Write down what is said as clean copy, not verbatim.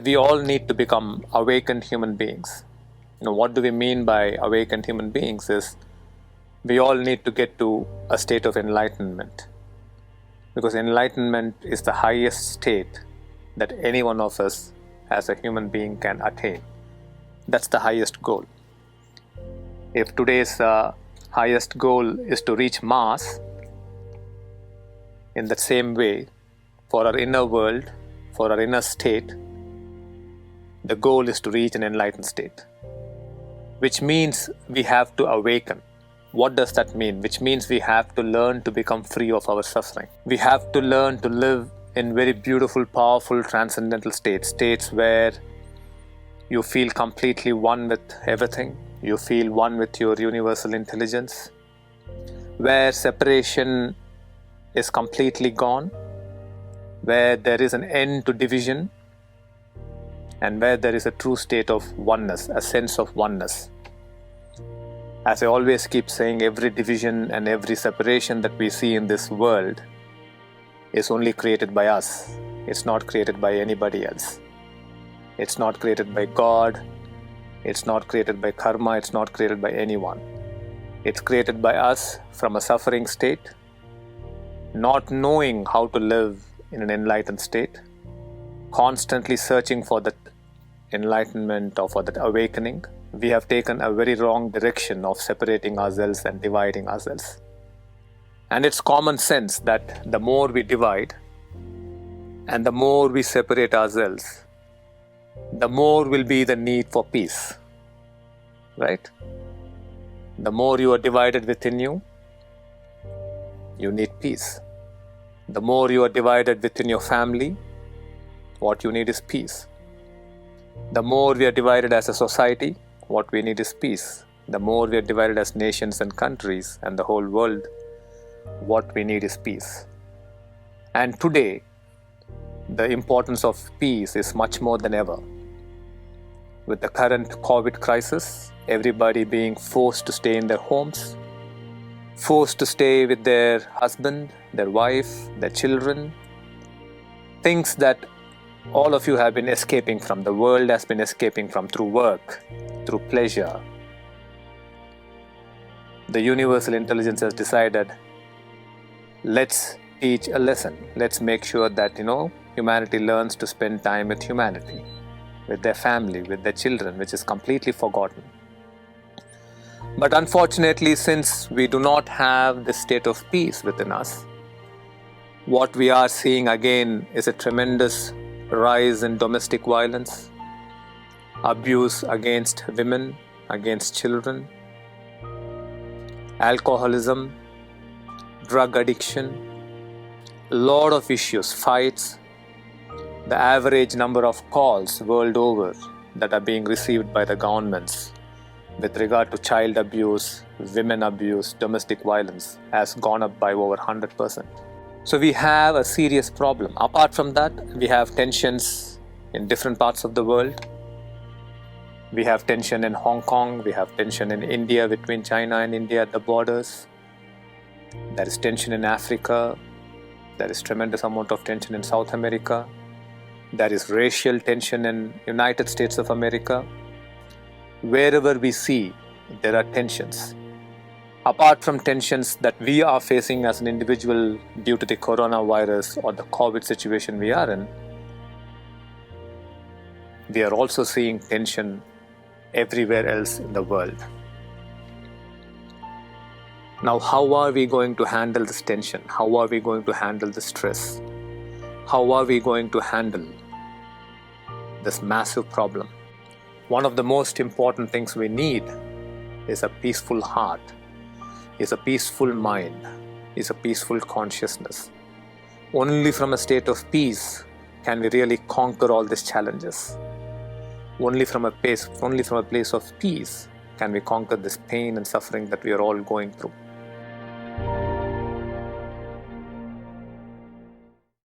We all need to become awakened human beings. What do we mean by awakened human beings is we all need to get to a state of enlightenment. Because enlightenment is the highest state that any one of us as a human being can attain. That's the highest goal. If today's highest goal is to reach Mars, in the same way, for our inner world, for our inner state, the goal is to reach an enlightened state. Which means we have to awaken. What does that mean? Which means we have to learn to become free of our suffering. We have to learn to live in very beautiful, powerful, transcendental states where you feel completely one with everything. You feel one with your universal intelligence, where separation is completely gone, where there is an end to division, and where there is a true state of oneness, a sense of oneness. As I always keep saying, every division and every separation that we see in this world is only created by us. It's not created by anybody else. It's not created by God. It's not created by karma. It's not created by anyone. It's created by us from a suffering state, not knowing how to live in an enlightened state, constantly searching for that enlightenment or for that awakening. We have taken a very wrong direction of separating ourselves and dividing ourselves. And it's common sense that the more we divide and the more we separate ourselves, the more will be the need for peace. Right? The more you are divided within you, you need peace. The more you are divided within your family, what you need is peace. The more we are divided as a society, what we need is peace. The more we are divided as nations and countries and the whole world, what we need is peace. And today, the importance of peace is much more than ever. With the current COVID crisis, everybody being forced to stay in their homes, forced to stay with their husband, their wife, their children, things that all of you have been escaping from, the world has been escaping from through work, through pleasure. The universal intelligence has decided, let's teach a lesson. Let's make sure that, humanity learns to spend time with humanity, with their family, with their children, which is completely forgotten. But unfortunately, since we do not have this state of peace within us, what we are seeing again is a tremendous rise in domestic violence, abuse against women, against children, alcoholism, drug addiction, a lot of issues, fights, the average number of calls world over that are being received by the governments with regard to child abuse, women abuse, domestic violence has gone up by over 100%. So we have a serious problem. Apart from that, we have tensions in different parts of the world. We have tension in Hong Kong, we have tension in India, between China and India at the borders. There is tension in Africa. There is tremendous amount of tension in South America. There is racial tension in United States of America. Wherever we see, there are tensions. Apart from tensions that we are facing as an individual due to the coronavirus or the COVID situation we are in, we are also seeing tension everywhere else in the world. Now, how are we going to handle this tension? How are we going to handle the stress? How are we going to handle this massive problem? One of the most important things we need is a peaceful heart, is a peaceful mind, is a peaceful consciousness. Only from a state of peace can we really conquer all these challenges. Only from a place of peace can we conquer this pain and suffering that we are all going through.